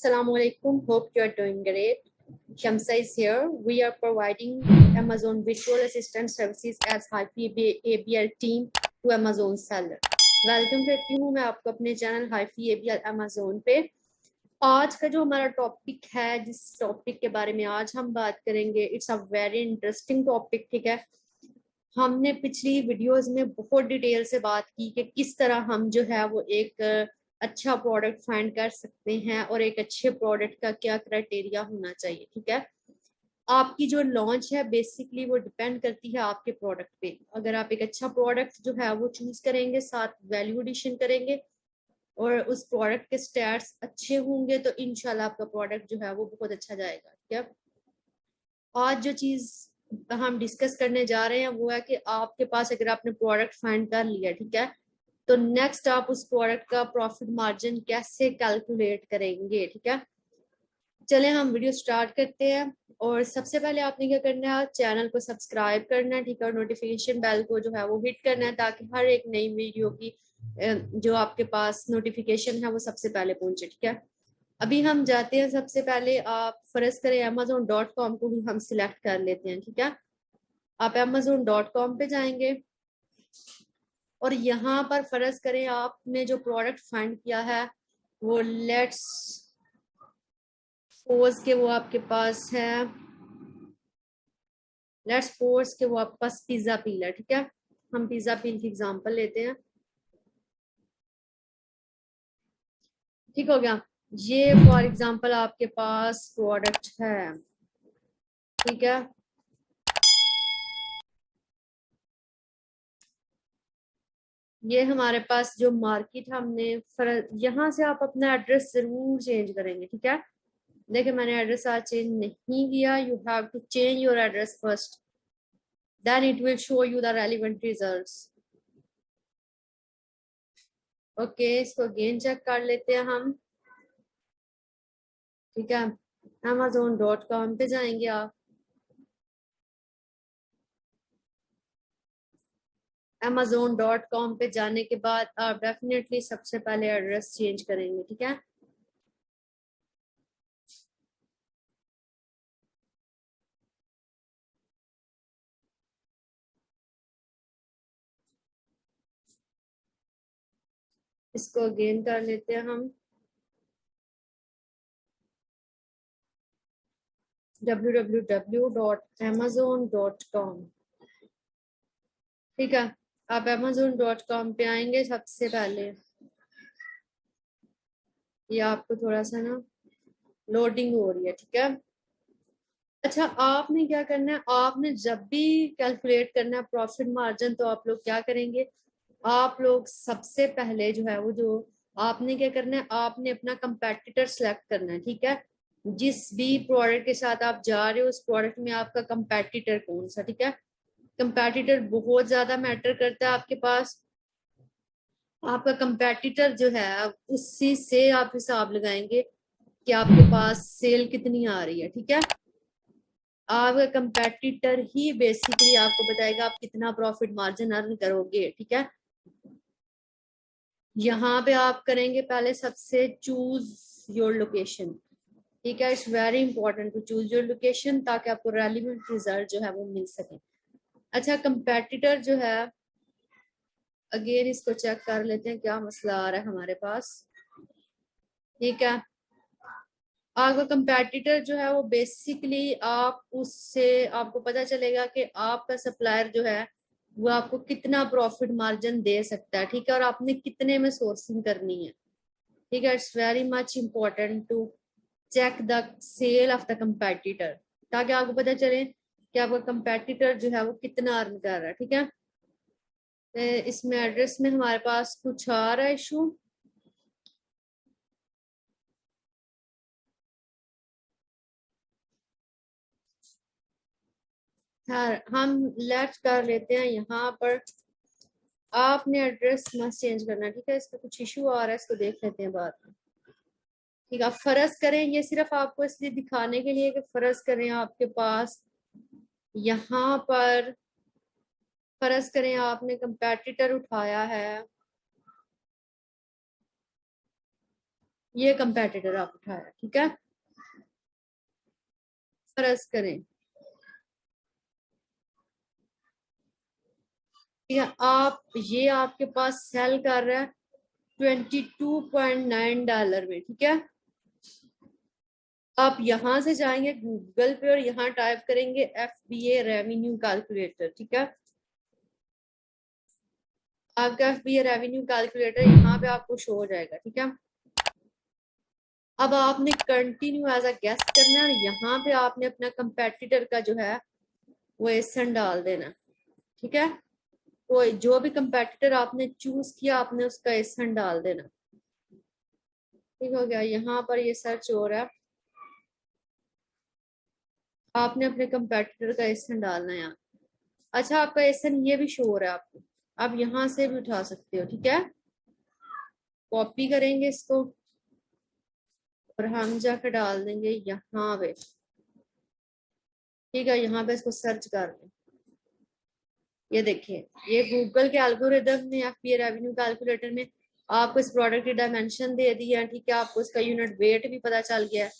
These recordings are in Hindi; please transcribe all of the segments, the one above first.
Assalamu alaikum. Hope you are doing great. Shamsa is here. We are providing Amazon virtual assistant services as Hyphy ABL team to Amazon seller. Welcome करती हूँ मैं आपको अपने चैनल हाइफी एबीएल अमेज़न पे। आज का जो हमारा टॉपिक है, जिस टॉपिक के बारे में आज हम बात करेंगे, it's a very interesting topic. ठीक है, हमने पिछली वीडियोस में बहुत डिटेल से बात की कि किस तरह हम जो है वो एक अच्छा प्रोडक्ट फाइंड कर सकते हैं और एक अच्छे प्रोडक्ट का क्या क्राइटेरिया होना चाहिए। ठीक है, आपकी जो लॉन्च है बेसिकली वो डिपेंड करती है आपके प्रोडक्ट पे। अगर आप एक अच्छा प्रोडक्ट जो है वो चूज करेंगे, साथ वैल्यू एडिशन करेंगे और उस प्रोडक्ट के स्टैट्स अच्छे होंगे तो इंशाल्लाह आपका प्रोडक्ट जो है वो बहुत अच्छा जाएगा। ठीक है, आज जो चीज हम डिस्कस करने जा रहे हैं वो है कि आपके पास अगर आपने प्रोडक्ट फाइंड कर लिया, ठीक है, तो नेक्स्ट आप उस प्रोडक्ट का प्रॉफिट मार्जिन कैसे कैलकुलेट करेंगे। ठीक है, चलें हम वीडियो स्टार्ट करते हैं। और सबसे पहले आपने क्या करना है, चैनल को सब्सक्राइब करना है, ठीक है, और नोटिफिकेशन बेल को जो है वो हिट करना है ताकि हर एक नई वीडियो की जो आपके पास नोटिफिकेशन है वो सबसे पहले पहुंचे। ठीक है, अभी हम जाते हैं। सबसे पहले आप फर्ज करें amazon.com को ही हम सिलेक्ट कर लेते हैं। ठीक है, आप amazon.com पे जाएंगे और यहाँ पर फर्ज करें आपने जो प्रोडक्ट फाइंड किया है वो लेट्स सपोज के वो आपके पास है, लेट्स सपोज के वो आपके पास पिज्जा पील है। ठीक है, हम पिज्जा पील की एग्जांपल लेते हैं। ठीक हो गया, ये फॉर एग्जांपल आपके पास प्रोडक्ट है। ठीक है, ये हमारे पास जो मार्केट है, हमने यहाँ से आप अपना एड्रेस जरूर चेंज करेंगे। ठीक है, देखिए मैंने एड्रेस आज चेंज नहीं किया। You have to change your address first, then it will show you the relevant results. Okay, इसको अगेन चेक कर लेते हैं हम। ठीक है, amazon.com पे जाएंगे आप। amazon.com पे जाने के बाद आप डेफिनेटली सबसे पहले एड्रेस चेंज करेंगे। ठीक है, इसको अगेन कर लेते हैं हम। www.amazon.com। ठीक है, आप amazon.com पे आएंगे। सबसे पहले ये आपको थोड़ा सा ना लोडिंग हो रही है। ठीक है, अच्छा आपने क्या करना है, आपने जब भी कैलकुलेट करना है प्रॉफिट मार्जिन तो आप लोग क्या करेंगे, आप लोग सबसे पहले जो है वो जो आपने क्या करना है, आपने अपना कंपेटिटर सेलेक्ट करना है। ठीक है, जिस भी प्रोडक्ट के साथ आप जा रहे हो उस प्रोडक्ट में आपका कंपेटिटर कौन सा। ठीक है, कंपेटिटर बहुत ज्यादा मैटर करता है आपके पास। आपका कंपेटिटर जो है उसी से आप हिसाब लगाएंगे कि आपके पास सेल कितनी आ रही है। ठीक है, आपका कंपेटिटर ही बेसिकली आपको बताएगा आप कितना प्रॉफिट मार्जिन अर्न करोगे। ठीक है, यहाँ पे आप करेंगे पहले सबसे चूज योर लोकेशन। ठीक है, it's very important to choose your location ताकि आपको रेलिवेंट रिजल्ट जो है वो मिल सके। अच्छा, कंपेटिटर जो है अगेन इसको चेक कर लेते हैं क्या मसला आ रहा है हमारे पास। ठीक है, आपका कंपेटिटर जो है वो बेसिकली आप उससे आपको पता चलेगा कि आपका सप्लायर जो है वो आपको कितना प्रॉफिट मार्जिन दे सकता है। ठीक है, और आपने कितने में सोर्सिंग करनी है। ठीक है, it's very much important to check the sale of the competitor ताकि आपको पता चले कि आपका कंपेटिटर जो है वो कितना अर्न कर रहा है। ठीक है, इसमें एड्रेस में हमारे पास कुछ आ रहा है इशू। हम लेफ्ट कर लेते हैं। यहाँ पर आपने एड्रेस मस्त चेंज करना है। ठीक है, इसका कुछ इशू आ रहा है, इसको देख लेते हैं बाद में। ठीक है, फर्ज करें, ये सिर्फ आपको इसलिए दिखाने के लिए कि फर्ज करें आपके पास यहाँ पर फर्ज करें आपने कंपेटिटर उठाया है ये कंपेटिटर आप उठाया, ठीक है। फर्ज करें ठीक है, आप ये आपके पास सेल कर रहा है $22.9 में, ठीक है। आप यहां से जाएंगे गूगल पे और यहाँ टाइप करेंगे FBA रेवेन्यू कैलकुलेटर, ठीक है। आपका FBA रेवेन्यू कैलकुलेटर यहाँ पे आपको शो हो जाएगा, ठीक है। अब आपने कंटिन्यू एज अ गेस्ट करना है और यहाँ पे आपने अपना कंपेटिटर का जो है वो एसन डाल देना, ठीक है। तो जो भी कंपेटिटर आपने चूज किया आपने उसका एसन डाल देना, ठीक हो गया। यहाँ पर ये सर्च हो रहा है, आपने अपने कंपेटिटर का एसन डालना है यहाँ। अच्छा, आपका एसन ये भी शो हो रहा है आपको, आप यहाँ से भी उठा सकते हो, ठीक है। कॉपी करेंगे इसको और हम जाकर डाल देंगे यहाँ पे, ठीक है। यहाँ पे इसको सर्च कर लें, ये देखिए ये गूगल के एल्गोरिदम में FBA रेवेन्यू कैलकुलेटर में आपको इस प्रोडक्ट की डायमेंशन दे दी है, ठीक है। आपको इसका यूनिट वेट भी पता चल गया है,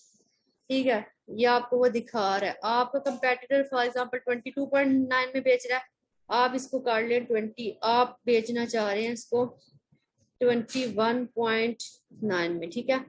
ठीक है। ये आपको वो दिखा रहा है। आपका कंपेटिटर फॉर एग्जांपल 22.9 में बेच रहा है, आप इसको कर लें 20, आप बेचना चाह रहे हैं इसको 21.9 में, ठीक है।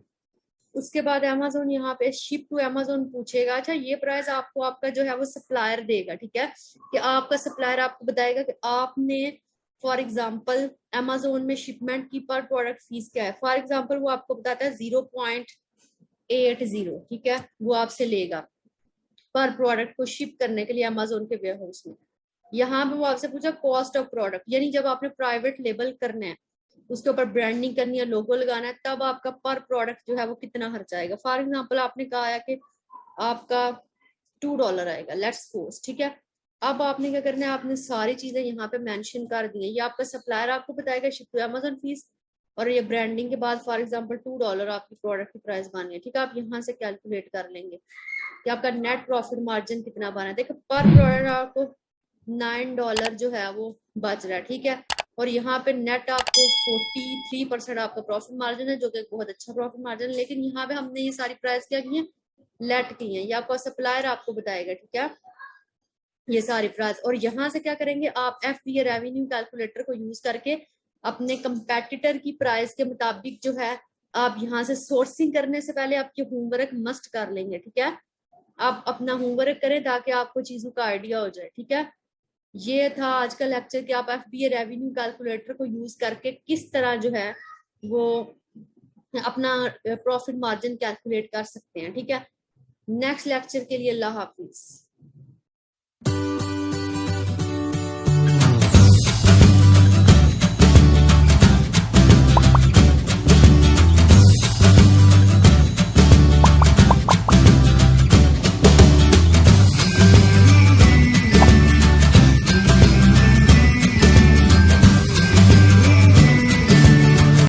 उसके बाद अमेजोन यहाँ पे शिप टू अमेजोन पूछेगा। अच्छा, ये प्राइस आपको आपका जो है वो सप्लायर देगा, ठीक है। कि आपका सप्लायर आपको बताएगा कि आपने फॉर एग्जांपल अमेजोन में शिपमेंट की पर प्रोडक्ट फीस क्या है। फॉर एग्जांपल वो आपको बताता है 0.80, ठीक है, वो आपसे लेगा पर प्रोडक्ट को शिप करने के लिए अमेजोन के वेयर हाउस में। यहाँ पे वो आपसे पूछा कॉस्ट ऑफ प्रोडक्ट, यानी जब आपने प्राइवेट लेबल करना है, उसके ऊपर ब्रांडिंग करनी है, लोगो लगाना है, तब आपका पर प्रोडक्ट जो है वो कितना खर्च आएगा। फॉर एग्जांपल आपने कहा है कि आपका $2 आएगा, लेट्स सपोज, ठीक है। अब आपने क्या करना है, आपने सारी चीजें यहाँ पे मेंशन कर दी है। ये आपका सप्लायर आपको बताएगा शिप टू अमेजोन फीस, और ये ब्रांडिंग के बाद फॉर एग्जांपल $2 आपकी प्रोडक्ट की प्राइस बनी है, ठीक है। आप यहाँ से कैलकुलेट कर लेंगे कि आपका नेट प्रॉफिट मार्जिन कितना बना है। देखो पर प्रोडक्ट आपको $9 जो है वो बच रहा है, ठीक है। और यहाँ पे नेट आपको 43% आपका प्रॉफिट मार्जिन है, जो कि बहुत अच्छा प्रॉफिट मार्जिन है। लेकिन यहाँ पे हमने ये सारी प्राइस क्या की है, लेट की है। ये आपका सप्लायर आपको बताएगा, ठीक है, ये सारी प्राइस। और यहाँ से क्या करेंगे, आप FBA रेवेन्यू कैलकुलेटर को यूज करके अपने कंपेटिटर की प्राइस के मुताबिक जो है आप यहाँ से सोर्सिंग करने से पहले आपके होमवर्क मस्ट कर लेंगे, ठीक है। आप अपना होमवर्क करें ताकि आपको चीजों का आइडिया हो जाए, ठीक है। ये था आज का लेक्चर कि आप FBA रेवेन्यू कैलकुलेटर को यूज करके किस तरह जो है वो अपना प्रॉफिट मार्जिन कैलकुलेट कर सकते हैं, ठीक है। नेक्स्ट लेक्चर के लिए अल्लाह हाफिज।